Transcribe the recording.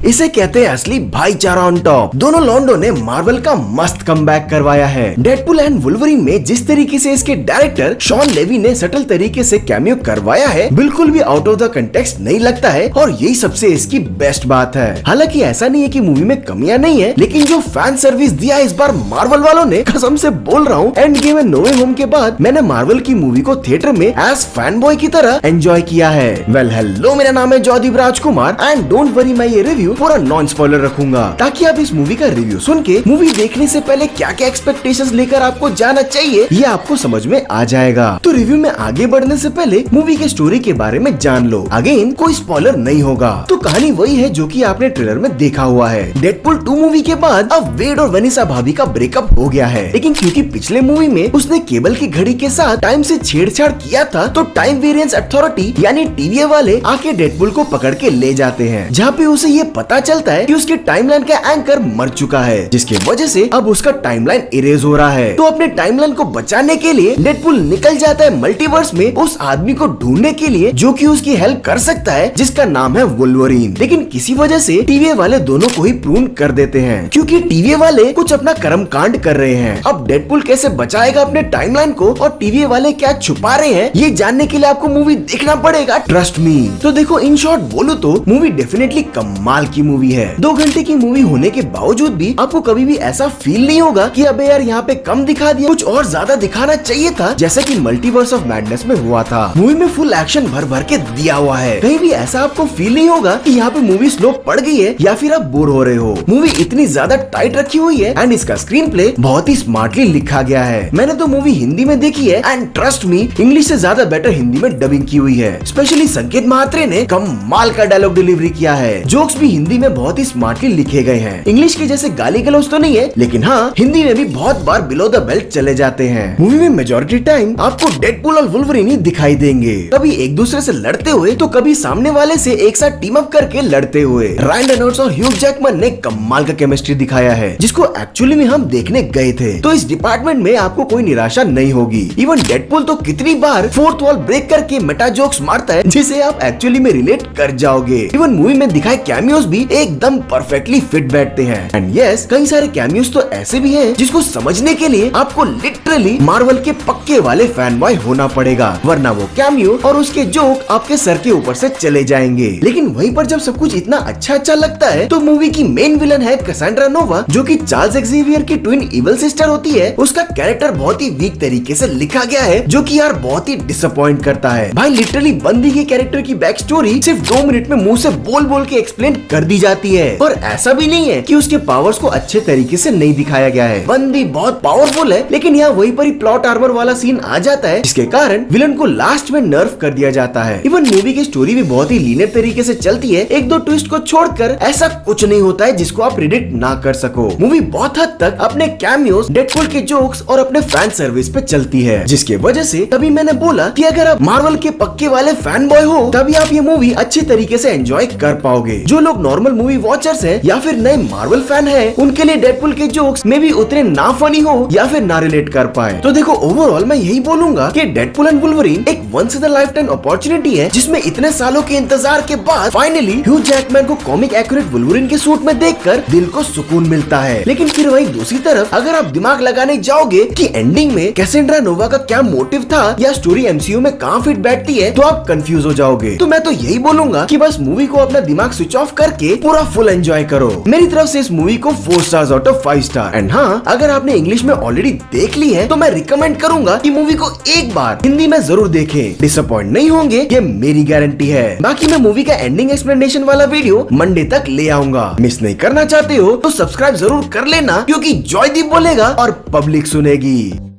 इसे कहते हैं असली भाईचारा ऑन टॉप। दोनों लॉन्डो ने मार्वल का मस्त कमबैक करवाया है। डेडपुल एंड वुल्वरीन में जिस तरीके से इसके डायरेक्टर शॉन लेवी ने सटल तरीके से कैमियो करवाया है, बिल्कुल भी आउट ऑफ द कंटेक्स्ट नहीं लगता है और यही सबसे इसकी बेस्ट बात है। हालांकि ऐसा नहीं है कि मूवी में कमियां नहीं है, लेकिन जो फैन सर्विस दिया इस बार मार्वल वालों ने, कसम से बोल रहा हूँ, Endgame and No Way Home के बाद मैंने मार्वल की मूवी को थिएटर में एज फैन बॉय की तरह एंजॉय किया है। वेल हेलो, मेरा नाम है जॉयदीप राजकुमार एंड डोंट वरी, मैं ये रिव्यू पूरा नॉन स्पॉइलर रखूंगा ताकि आप इस मूवी का रिव्यू सुन के मूवी देखने से पहले क्या क्या एक्सपेक्टेशंस लेकर आपको जाना चाहिए ये आपको समझ में आ जाएगा। तो रिव्यू में आगे बढ़ने से पहले मूवी के स्टोरी के बारे में जान लो। अगेन कोई स्पॉइलर नहीं होगा। तो कहानी वही है जो कि आपने ट्रेलर में देखा हुआ है। डेडपुल 2 मूवी के बाद अब वेड और वनीसा भाभी का ब्रेकअप हो गया है, लेकिन क्योंकि पिछले मूवी में उसने केबल की घड़ी के साथ टाइम से छेड़छाड़ किया था, तो टाइम वेरिएंस अथॉरिटी यानी टीवीए वाले आके डेडपुल को पकड़ के ले जाते हैं, जहाँ पे उसे ये पता चलता है कि उसके टाइमलाइन का एंकर मर चुका है, जिसकी वजह से अब उसका टाइमलाइन इरेज हो रहा है। तो अपने टाइमलाइन को बचाने के लिए डेडपुल निकल जाता है मल्टीवर्स में उस आदमी को ढूंढने के लिए जो कि उसकी हेल्प कर सकता है, जिसका नाम है वुल्वरीन। लेकिन किसी वजह से टीवीए वाले दोनों को ही प्रून कर देते हैं, क्योंकि टीवीए वाले कुछ अपना कर्म कांड कर रहे हैं। अब डेडपुल कैसे बचाएगा अपने टाइमलाइन को और टीवीए वाले क्या छुपा रहे हैं, ये जानने के लिए आपको मूवी देखना पड़ेगा, ट्रस्ट मी। तो देखो, इन शॉर्ट बोलो तो मूवी डेफिनेटली कमाल की मूवी है। 2 घंटे की मूवी होने के बावजूद भी आपको कभी भी ऐसा फील नहीं होगा कि अबे यार यहाँ पे कम दिखा दिया, कुछ और ज्यादा दिखाना चाहिए था, जैसा कि मल्टीवर्स ऑफ मैडनेस में हुआ था। मूवी में फुल एक्शन भर भर के दिया हुआ है। कहीं भी ऐसा आपको फील नहीं होगा कि यहाँ पे मूवी स्लो पड़ गई है या फिर आप बोर हो रहे हो। मूवी इतनी ज्यादा टाइट रखी हुई है एंड इसका स्क्रीन प्ले बहुत ही स्मार्टली लिखा गया है। मैंने तो मूवी हिंदी में देखी है एंड ट्रस्ट मी, इंग्लिश से ज्यादा बेटर हिंदी में डबिंग की हुई है। स्पेशली संकेत महात्रे ने कमाल का डायलॉग डिलीवरी किया है। जोक्स भी हिंदी में बहुत ही स्मार्टली लिखे गए हैं। इंग्लिश के जैसे गाली गलौज तो नहीं है, लेकिन हाँ, हिंदी में भी बहुत बार बिलो द बेल्ट चले जाते हैं। मूवी में मेजॉरिटी टाइम आपको डेडपुल और वुल्वरीन ही दिखाई देंगे, कभी एक दूसरे से लड़ते हुए तो कभी सामने वाले से एक साथ टीम अप करके लड़ते हुए। रायन रेनॉल्ड्स और ह्यू जैकमैन ने कमाल का केमिस्ट्री दिखाया है, जिसको एक्चुअली में हम देखने गए थे। तो इस डिपार्टमेंट में आपको कोई निराशा नहीं होगी। इवन डेडपुल तो कितनी बार फोर्थ वॉल ब्रेक करके मेटा जोक्स मारता है, जिसे आप एक्चुअली में रिलेट कर जाओगे। इवन मूवी में दिखाए कैमियोस भी एकदम परफेक्टली फिट बैठते हैं। एंड यस, कई सारे कैमियोस तो ऐसे भी हैं जिसको समझने के लिए आपको लिटरली मार्वल के पक्के वाले फैन बॉय होना पड़ेगा, वरना वो कैमियो और उसके जोक आपके सर के ऊपर से चले जाएंगे। लेकिन वहीं पर जब सब कुछ इतना अच्छा लगता है, तो मूवी की मेन विलन है कैसेंड्रा नोवा, जो कि चार्ल्स एक्सेवियर की ट्विन इवल सिस्टर होती है। उसका कैरेक्टर बहुत ही वीक तरीके से लिखा गया है, जो कि यार बहुत ही डिसअपॉइंट करता है। भाई लिटरली बंदी के कैरेक्टर की बैक स्टोरी सिर्फ 2 मिनट में मुंह से बोल के एक्सप्लेन कर दी जाती है। और ऐसा भी नहीं है कि उसके पावर्स को अच्छे तरीके से नहीं दिखाया गया है। बंदी बहुत पावरफुल है, लेकिन यहाँ वहीं पर ही प्लॉट आर्मर वाला सीन आ जाता है, जिसके कारण विलन को लास्ट में नर्फ कर दिया जाता है। इवन मूवी की स्टोरी भी बहुत ही लीनियर तरीके से चलती है। 1-2 ट्विस्ट को छोड़कर ऐसा कुछ नहीं होता है जिसको आप प्रेडिक्ट ना कर सको। मूवी बहुत हद तक अपने कैमियोस, डेडपुल के जोक्स और अपने फैन सर्विस पे चलती है, जिसके वजह से तभी मैंने बोला कि अगर आप मार्वल के पक्के वाले फैन बॉय हो, तभी आप ये मूवी अच्छे तरीके से एंजॉय कर पाओगे। जो लोग नॉर्मल मूवी वॉचर्स हैं या फिर नए मार्वल फैन हैं, उनके लिए डेडपुल के जोक्स में भी उतने ना फनी हो या फिर ना रिलेट कर पाए। तो देखो, ओवरऑल मैं यही बोलूंगा कि डेडपुल एंड वुल्वरीन एक once in a lifetime opportunity है, जिसमें इतने सालों के इंतजार के बाद फाइनली ह्यू जैकमैन को कॉमिक एक्यूरेट वुल्वरीन के सूट में देखकर दिल को सुकून मिलता है। लेकिन फिर वही दूसरी तरफ अगर आप दिमाग लगाने जाओगे कि एंडिंग में कैसेंड्रा नोवा का क्या मोटिव था या स्टोरी एमसीयू में कहाँ फिट बैठती है, तो आप कंफ्यूज हो जाओगे। तो मैं तो यही बोलूंगा कि बस मूवी को अपना दिमाग स्विच ऑफ करके पूरा फुल एंजॉय करो। मेरी तरफ से इस मूवी को 4 stars out of 5 star. And हाँ, अगर आपने इंग्लिश में ऑलरेडी देख ली है, तो मैं रिकमेंड करूंगा कि मूवी को एक बार हिंदी में जरूर देखें। डिसअपॉइंट नहीं होंगे, ये मेरी गारंटी है। बाकी मैं मूवी का एंडिंग एक्सप्लेनेशन वाला वीडियो मंडे तक ले आऊंगा। मिस नहीं करना चाहते हो तो सब्सक्राइब जरूर कर लेना, क्योंकि जॉयदीप बोलेगा और पब्लिक सुनेगी।